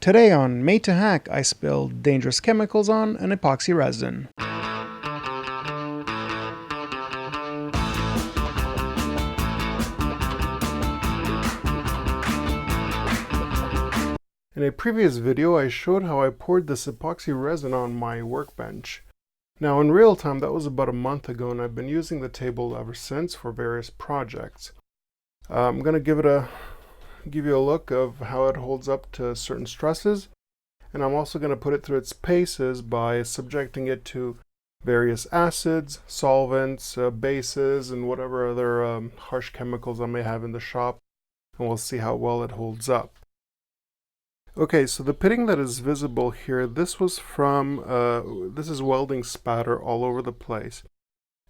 Today on Made to Hack, I spilled dangerous chemicals on an epoxy resin. In a previous video, I showed how I poured this epoxy resin on my workbench. Now in real time, that was about a month ago, and I've been using the table ever since for various projects. I'm going to give you a look of how it holds up to certain stresses, and I'm also going to put it through its paces by subjecting it to various acids, solvents, bases, and whatever other harsh chemicals I may have in the shop, and we'll see how well it holds up. Okay, so the pitting that is visible here, this was from, this is welding spatter all over the place.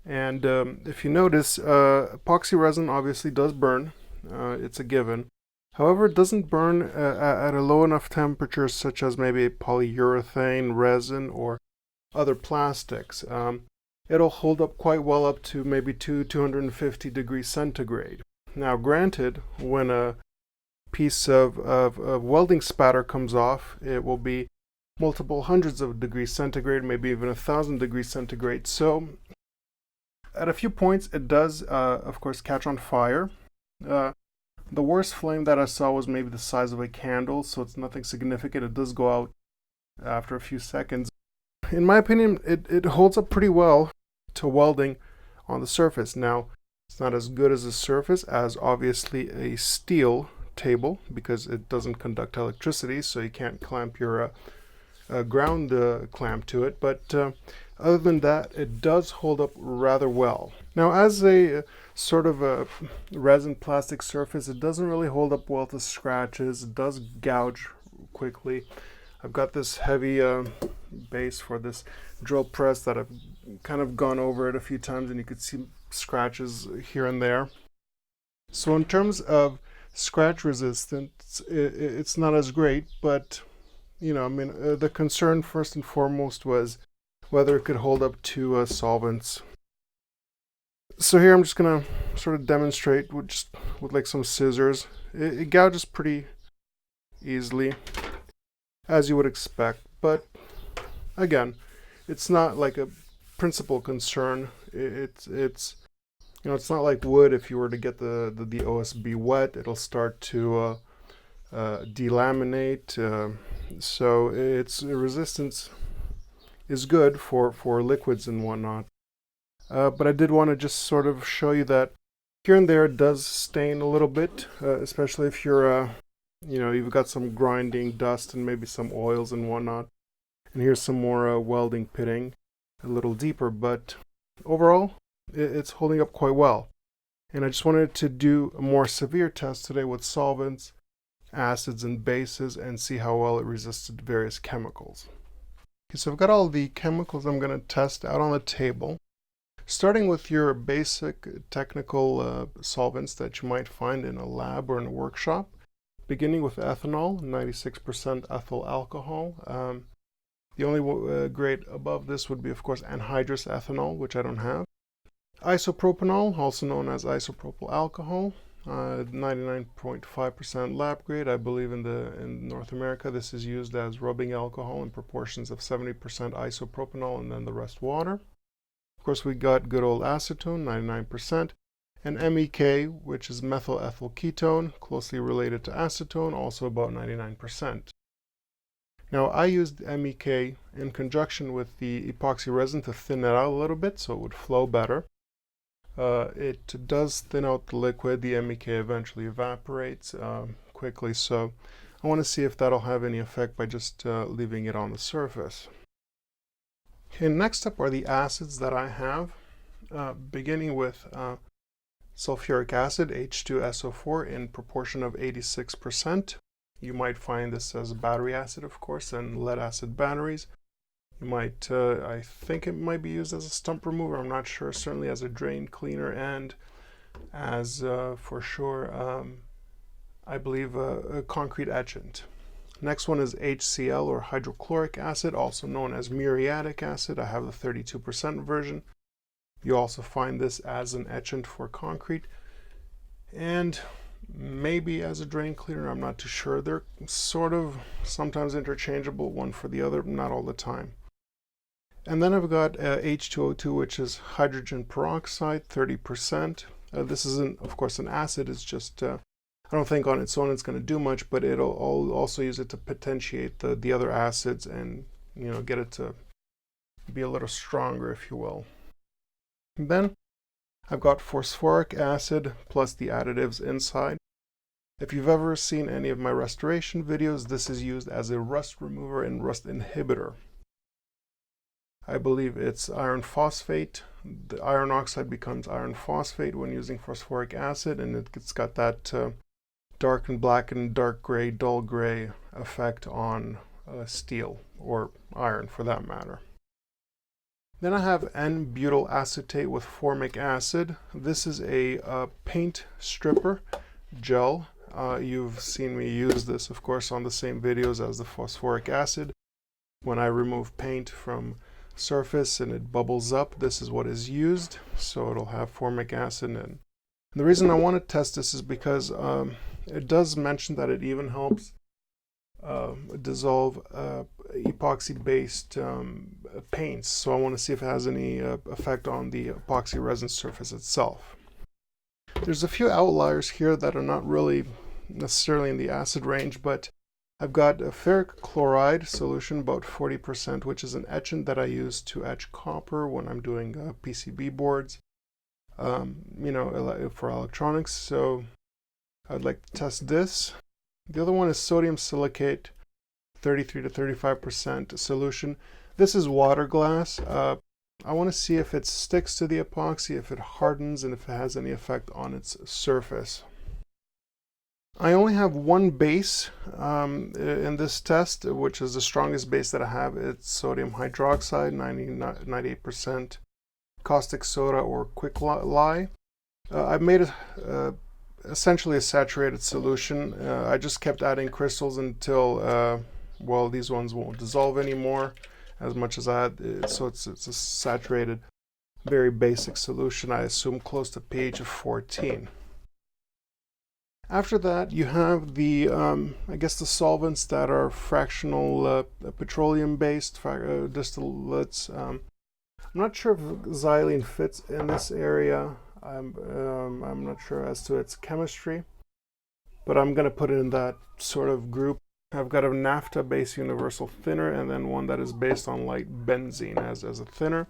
And if you notice, epoxy resin obviously does burn, it's a given. However, it doesn't burn at a low enough temperature such as maybe a polyurethane resin or other plastics. It'll hold up quite well up to maybe 250 degrees centigrade. Now granted, when a piece of welding spatter comes off, it will be multiple hundreds of degrees centigrade, maybe even 1,000 degrees centigrade. So at a few points it does of course catch on fire. The worst flame that I saw was maybe the size of a candle, so it's nothing significant. It does go out after a few seconds. In my opinion, it holds up pretty well to welding on the surface. Now, it's not as good as a surface as obviously a steel table because it doesn't conduct electricity, so you can't clamp your ground clamp to it. But other than that, it does hold up rather well. Now, as a sort of a resin plastic surface, it doesn't really hold up well to scratches. It does gouge quickly. I've got this heavy base for this drill press that I've kind of gone over it a few times, and you could see scratches here and there. So in terms of scratch resistance, it's not as great, but you know, I mean, the concern first and foremost was whether it could hold up to solvents. So here I'm just gonna sort of demonstrate with like some scissors. It gouges pretty easily, as you would expect, but again, it's not like a principal concern. It's you know, it's not like wood. If you were to get the OSB wet, it'll start to delaminate. So its resistance is good for liquids and whatnot. But I did want to just sort of show you that here and there it does stain a little bit, especially if you're, you know, you've got some grinding dust and maybe some oils and whatnot. And here's some more welding pitting, a little deeper, but overall, it's holding up quite well. And I just wanted to do a more severe test today with solvents, acids, and bases and see how well it resisted various chemicals. Okay, so I've got all the chemicals I'm going to test out on the table. Starting with your basic technical solvents that you might find in a lab or in a workshop, beginning with ethanol, 96% ethyl alcohol. The only grade above this would be, of course, anhydrous ethanol, which I don't have. Isopropanol, also known as isopropyl alcohol, 99.5% lab grade. I believe in North America this is used as rubbing alcohol in proportions of 70% isopropanol and then the rest water. Of course, we got good old acetone, 99%, and MEK, which is methyl ethyl ketone, closely related to acetone, also about 99%. Now, I used MEK in conjunction with the epoxy resin to thin it out a little bit so it would flow better. It does thin out the liquid. The MEK eventually evaporates quickly, so I want to see if that'll have any effect by just leaving it on the surface. Okay, next up are the acids that I have, beginning with sulfuric acid, H2SO4, in proportion of 86%. You might find this as battery acid, of course, and lead acid batteries. You might, I think it might be used as a stump remover, I'm not sure, certainly as a drain cleaner and as, for sure, I believe a concrete etchant. Next one is HCl, or hydrochloric acid, also known as muriatic acid. I have the 32% version. You also find this as an etchant for concrete. And maybe as a drain cleaner. I'm not too sure. They're sort of sometimes interchangeable, one for the other, not all the time. And then I've got H2O2, which is hydrogen peroxide, 30%. This isn't, of course, an acid. It's just, I don't think on its own it's going to do much, but it'll also use it to potentiate the other acids and, you know, get it to be a little stronger, if you will. And then I've got phosphoric acid plus the additives inside. If you've ever seen any of my restoration videos, this is used as a rust remover and rust inhibitor. I believe it's iron phosphate. The iron oxide becomes iron phosphate when using phosphoric acid, and it's got that dark and black and dark gray, dull gray effect on steel, or iron for that matter. Then I have N-butyl acetate with formic acid. This is a paint stripper gel. You've seen me use this, of course, on the same videos as the phosphoric acid. When I remove paint from surface and it bubbles up, this is what is used, so it'll have formic acid in. And the reason I want to test this is because it does mention that it even helps dissolve epoxy based paints, so I want to see if it has any effect on the epoxy resin surface itself. There's a few outliers here that are not really necessarily in the acid range, but I've got a ferric chloride solution, about 40%, which is an etchant that I use to etch copper when I'm doing PCB boards, you know, for electronics. So I'd like to test this. The other one is sodium silicate, 33 to 35% solution. This is water glass. I want to see if it sticks to the epoxy, if it hardens, and if it has any effect on its surface. I only have one base in this test, which is the strongest base that I have. It's sodium hydroxide, 98% caustic soda or quick lye. I've made it essentially a saturated solution. I just kept adding crystals until, well, these ones won't dissolve anymore as much as I had. So it's a saturated, very basic solution. I assume close to pH of 14. After that, you have the, I guess, the solvents that are fractional petroleum-based distillates. I'm not sure if xylene fits in this area. I'm not sure as to its chemistry, but I'm going to put it in that sort of group. I've got a naphtha-based universal thinner, and then one that is based on light benzene as a thinner.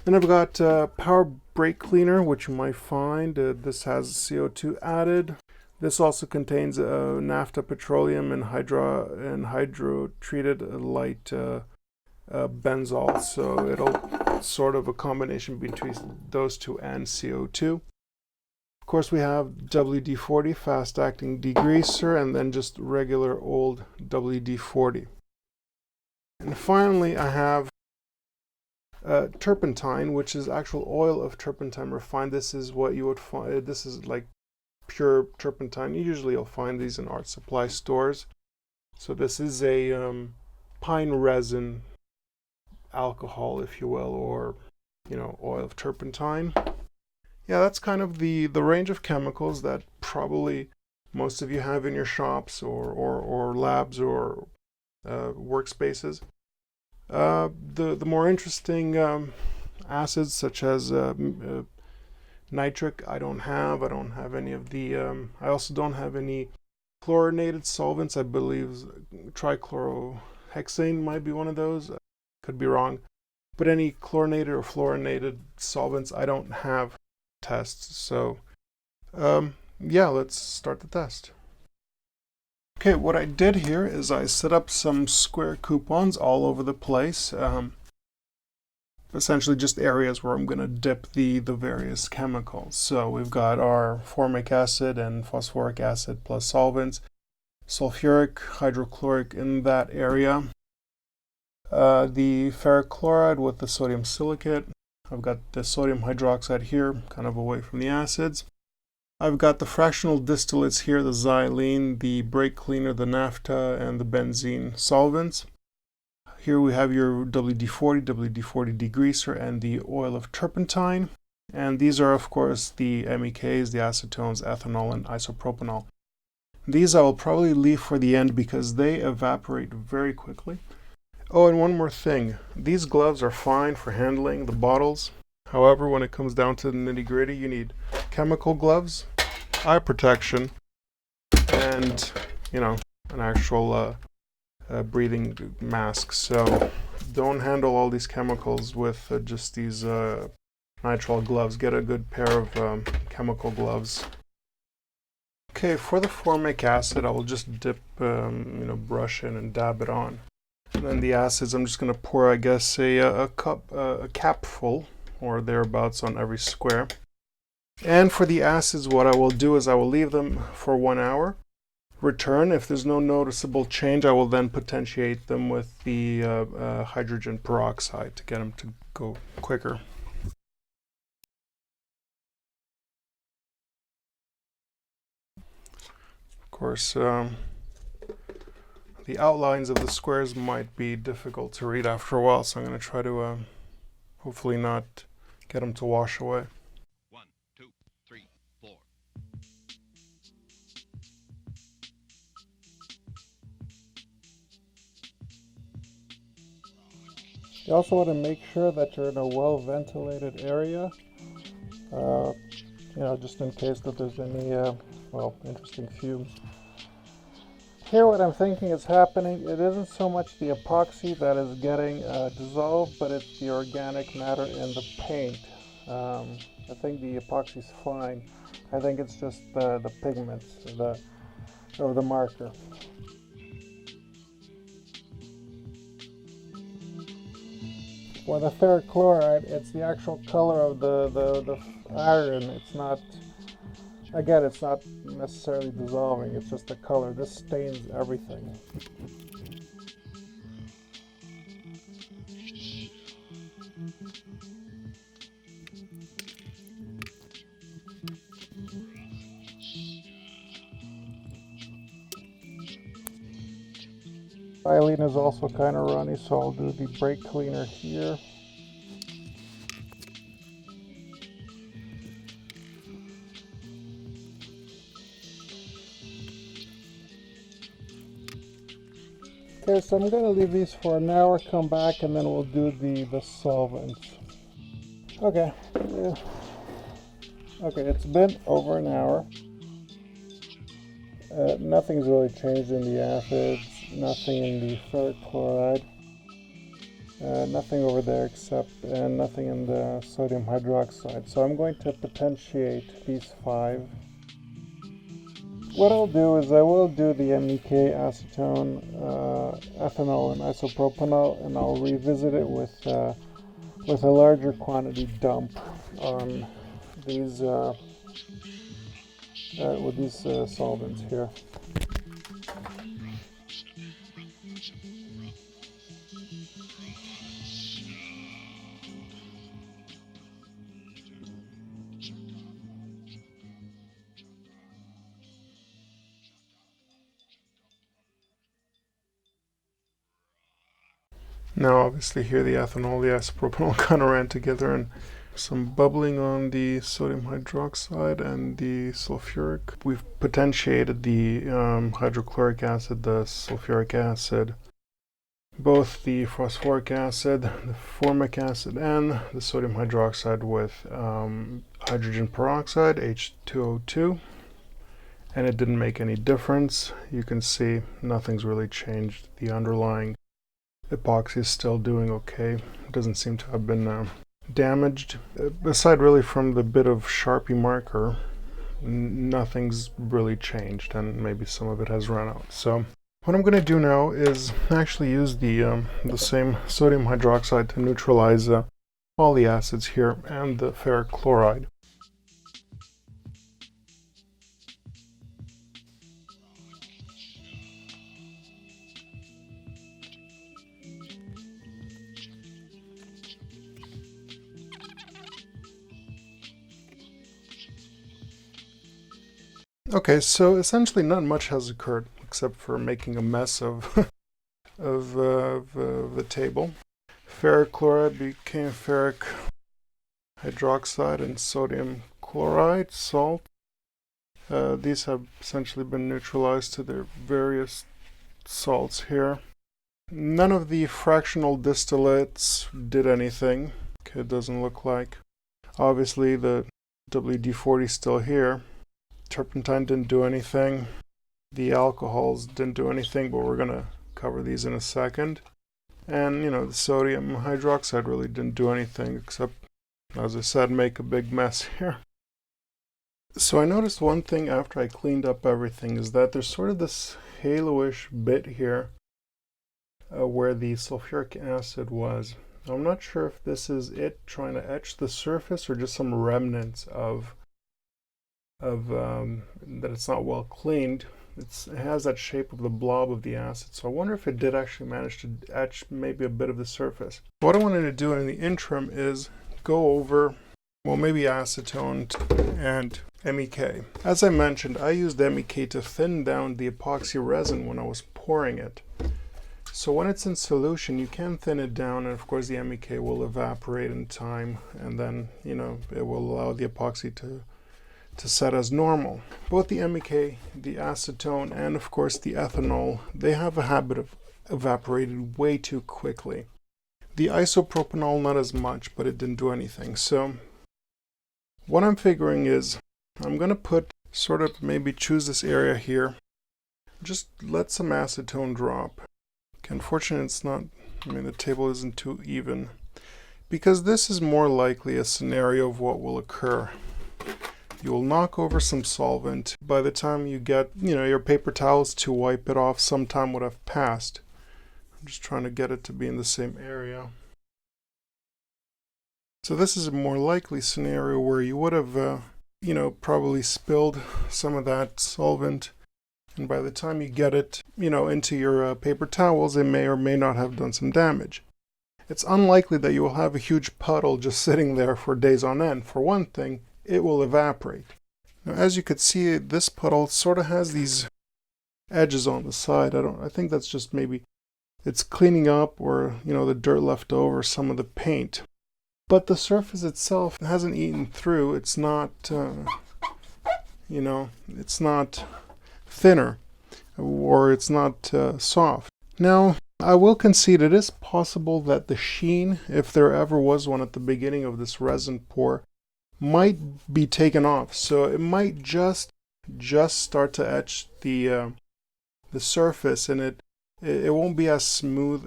Then I've got power brake cleaner, which you might find. This has CO2 added. This also contains naphtha, petroleum, and hydro-treated light benzol. So it'll sort of a combination between those two and CO2. Of course, we have WD-40, fast-acting degreaser, and then just regular old WD-40. And finally, I have turpentine, which is actual oil of turpentine refined. This is what you would find. This is like pure turpentine. Usually you'll find these in art supply stores. So this is a pine resin alcohol, if you will, or, you know, oil of turpentine. Yeah, that's kind of the range of chemicals that probably most of you have in your shops or labs or workspaces. The more interesting acids, such as nitric, I don't have any of the, I also don't have any chlorinated solvents. I believe trichlorohexane might be one of those. Could be wrong. But any chlorinated or fluorinated solvents, I don't have tests. So, yeah, let's start the test. Okay, what I did here is I set up some square coupons all over the place. Essentially just areas where I'm going to dip the various chemicals. So we've got our formic acid and phosphoric acid plus solvents, sulfuric, hydrochloric in that area, the ferric chloride with the sodium silicate. I've got the sodium hydroxide here, kind of away from the acids. I've got the fractional distillates here, the xylene, the brake cleaner, the naphtha, and the benzene solvents. Here we have your WD-40 degreaser, and the oil of turpentine. And these are, of course, the MEKs, the acetones, ethanol, and isopropanol. These I will probably leave for the end because they evaporate very quickly. Oh, and one more thing. These gloves are fine for handling the bottles. However, when it comes down to the nitty-gritty, you need chemical gloves, eye protection, and, you know, an actual breathing mask. So don't handle all these chemicals with just these nitrile gloves. Get a good pair of chemical gloves. Okay, for the formic acid, I will just dip, brush in and dab it on. And then the acids, I'm just going to pour, I guess, a cap full or thereabouts on every square. And for the acids, what I will do is I will leave them for 1 hour. Return. If there's no noticeable change, I will then potentiate them with the hydrogen peroxide to get them to go quicker. Of course, the outlines of the squares might be difficult to read after a while, so I'm going to try to hopefully not get them to wash away. 1, 2, 3, 4. You also want to make sure that you're in a well-ventilated area, just in case that there's any, interesting fumes. Here what I'm thinking is happening, it isn't so much the epoxy that is getting dissolved, but it's the organic matter in the paint. I think the epoxy's fine. I think it's just the pigments or the marker. For the ferric chloride, it's the actual color of the iron. It's not, again, it's not necessarily dissolving, it's just the color. This stains everything. Xylene is also kind of runny, so I'll do the brake cleaner here. Okay, so I'm going to leave these for an hour, come back, and then we'll do the solvents. Okay. Okay, it's been over an hour. Nothing's really changed in the acids, nothing in the ferric chloride, nothing over there and nothing in the sodium hydroxide. So I'm going to potentiate these 5. What I'll do is I will do the MEK, acetone, ethanol, and isopropanol, and I'll revisit it with a larger quantity dump on these with these solvents here. Now obviously here the ethanol, the isopropanol kind of ran together, and some bubbling on the sodium hydroxide and the sulfuric. We've potentiated the hydrochloric acid, the sulfuric acid, both the phosphoric acid, the formic acid, and the sodium hydroxide with hydrogen peroxide, H2O2, and it didn't make any difference. You can see nothing's really changed. The underlying epoxy is still doing okay. It doesn't seem to have been damaged. Aside really from the bit of Sharpie marker, nothing's really changed, and maybe some of it has run out. So what I'm going to do now is actually use the same sodium hydroxide to neutralize all the acids here and the ferric chloride. Okay, so essentially not much has occurred except for making a mess of the table. Ferric chloride became ferric hydroxide and sodium chloride, salt. These have essentially been neutralized to their various salts here. None of the fractional distillates did anything. Okay, it doesn't look like. Obviously the WD-40 is still here. Turpentine didn't do anything. The alcohols didn't do anything, but we're gonna cover these in a second. And the sodium hydroxide really didn't do anything except, as I said, make a big mess here. So I noticed one thing after I cleaned up everything is that there's sort of this halo-ish bit here where the sulfuric acid was. I'm not sure if this is it trying to etch the surface or just some remnants of that it's not well cleaned. It has that shape of the blob of the acid, so I wonder if it did actually manage to etch maybe a bit of the surface. What I wanted to do in the interim is go over, well, maybe acetone and MEK. As I mentioned, I used MEK to thin down the epoxy resin when I was pouring it. So when it's in solution, you can thin it down, and of course the MEK will evaporate in time, and then it will allow the epoxy to set as normal. Both the MEK, the acetone, and of course the ethanol, they have a habit of evaporating way too quickly. The isopropanol not as much, but it didn't do anything. So what I'm figuring is I'm gonna sort of maybe choose this area here, just let some acetone drop. Okay, unfortunately it's not, the table isn't too even, because this is more likely a scenario of what will occur. You'll knock over some solvent. By the time you get, your paper towels to wipe it off, some time would have passed. I'm just trying to get it to be in the same area. So this is a more likely scenario where you would have, probably spilled some of that solvent. And by the time you get it, into your paper towels, it may or may not have done some damage. It's unlikely that you will have a huge puddle just sitting there for days on end. For one thing, it will evaporate. Now, as you could see, this puddle sort of has these edges on the side. I think that's just maybe it's cleaning up, or the dirt left over, some of the paint. But the surface itself hasn't eaten through. It's not, it's not thinner, or it's not soft. Now, I will concede it is possible that the sheen, if there ever was one at the beginning of this resin pour, might be taken off, so it might just start to etch the surface, and it won't be as smooth.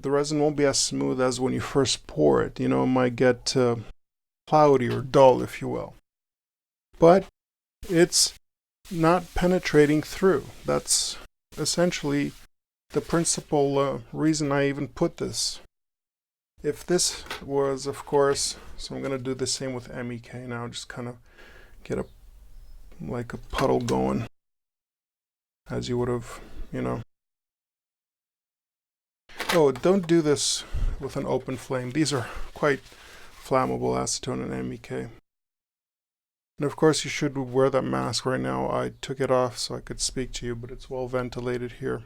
The resin won't be as smooth as when you first pour it. It might get cloudy or dull, if you will. But it's not penetrating through. That's essentially the principal reason I even put this. If this was, of course, so I'm going to do the same with MEK now, just kind of get like a puddle going, as you would have, Oh, don't do this with an open flame. These are quite flammable, acetone and MEK. And of course you should wear that mask right now. I took it off so I could speak to you, but it's well ventilated here.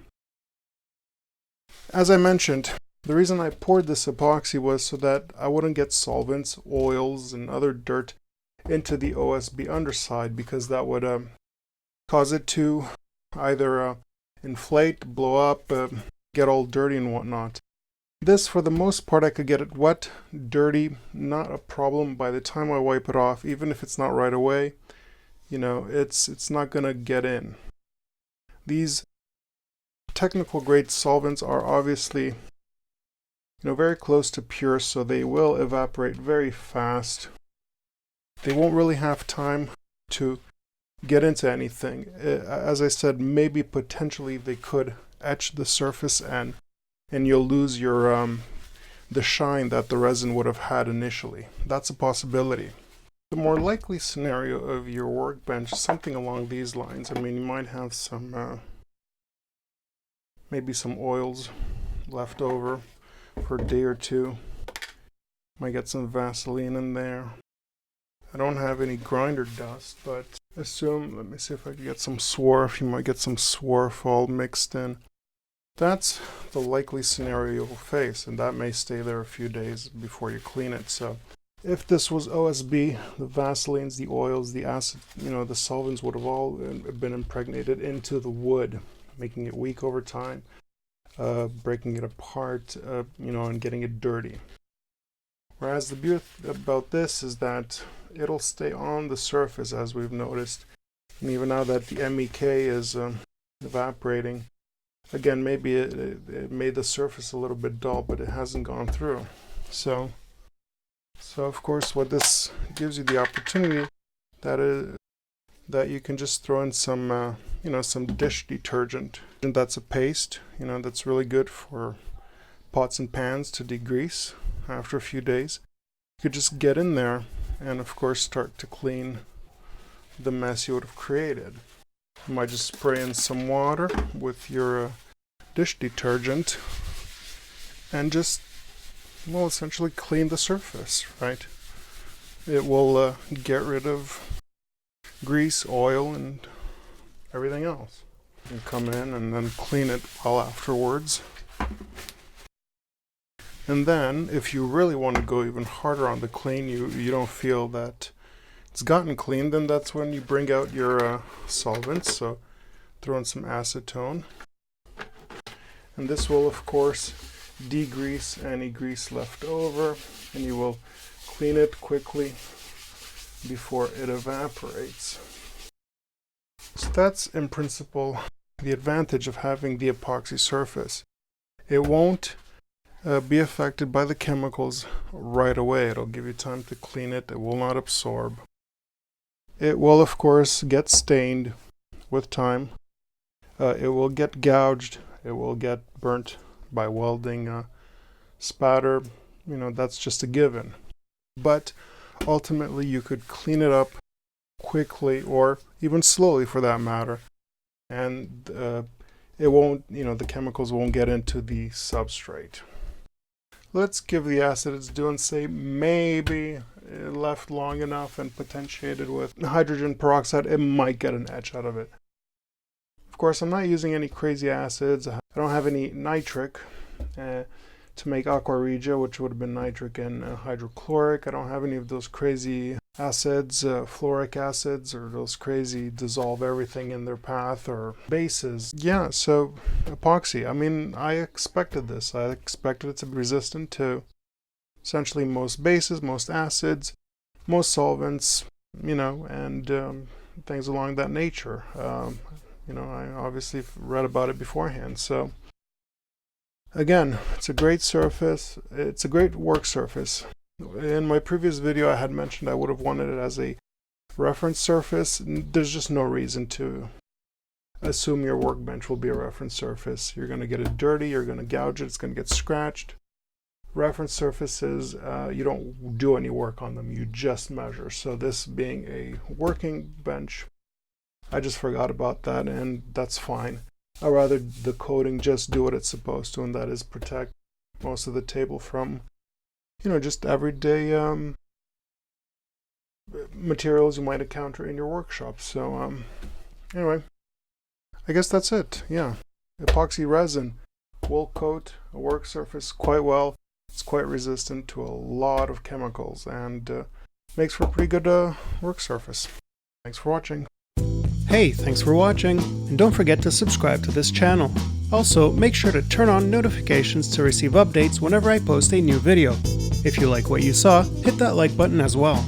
As I mentioned, the reason I poured this epoxy was so that I wouldn't get solvents, oils, and other dirt into the OSB underside, because that would cause it to either inflate, blow up, get all dirty and whatnot. This, for the most part, I could get it wet, dirty, not a problem. By the time I wipe it off, even if it's not right away, it's not gonna get in. These technical grade solvents are obviously very close to pure, so they will evaporate very fast. They won't really have time to get into anything. As I said, maybe potentially they could etch the surface, and you'll lose your the shine that the resin would have had initially. That's a possibility. The more likely scenario of your workbench is something along these lines. You might have some maybe some oils left over for a day or two. Might get some Vaseline in there. I don't have any grinder dust, but let me see if I can get some swarf. You might get some swarf all mixed in. That's the likely scenario you'll face, and that may stay there a few days before you clean it. So If this was OSB, the Vaselines, the oils, the acid, the solvents would have all been impregnated into the wood, making it weak over time, breaking it apart, and getting it dirty. Whereas the beauty about this is that it'll stay on the surface, as we've noticed. And even now that the MEK is evaporating, again, maybe it made the surface a little bit dull, but it hasn't gone through. So of course, what this gives you the opportunity that you can just throw in some some dish detergent, and that's a paste, that's really good for pots and pans to degrease after a few days. You could just get in there and of course start to clean the mess you would have created. You might just spray in some water with your dish detergent and just, well, essentially clean the surface, right? It will get rid of grease, oil, and everything else. You come in and then clean it all afterwards. And then, if you really want to go even harder on the clean, you don't feel that it's gotten clean, then that's when you bring out your solvents. So throw in some acetone. And this will, of course, degrease any grease left over, and you will clean it quickly before it evaporates. So that's in principle the advantage of having the epoxy surface. It won't be affected by the chemicals right away. It'll give you time to clean it. It will not absorb. It will, of course, get stained with time. It will get gouged. It will get burnt by welding, spatter. That's just a given. But ultimately, you could clean it up quickly, or even slowly for that matter, and it won't, the chemicals won't get into the substrate. Let's give the acid its due and say maybe left long enough and potentiated with hydrogen peroxide, it might get an etch out of it. Of course, I'm not using any crazy acids. I don't have any nitric to make aqua regia, which would have been nitric and hydrochloric. I don't have any of those crazy acids, fluoric acids, or those crazy dissolve everything in their path, or bases. Yeah, so epoxy. I mean, I expected this. I expected it to be resistant to essentially most bases, most acids, most solvents, and things along that nature. I obviously read about it beforehand. So again, it's a great surface. It's a great work surface. In my previous video, I had mentioned I would have wanted it as a reference surface. There's just no reason to assume your workbench will be a reference surface. You're going to get it dirty, you're going to gouge it, it's going to get scratched. Reference surfaces, you don't do any work on them, you just measure. So this being a working bench, I just forgot about that, and that's fine. I'd rather the coating just do what it's supposed to, and that is protect most of the table from just everyday materials you might encounter in your workshop. So anyway, I guess that's it. Yeah, epoxy resin will coat a work surface quite well. It's quite resistant to a lot of chemicals, and makes for a pretty good work surface. Thanks for watching. Hey, thanks for watching, and don't forget to subscribe to this channel. Also, make sure to turn on notifications to receive updates whenever I post a new video. If you like what you saw, hit that like button as well.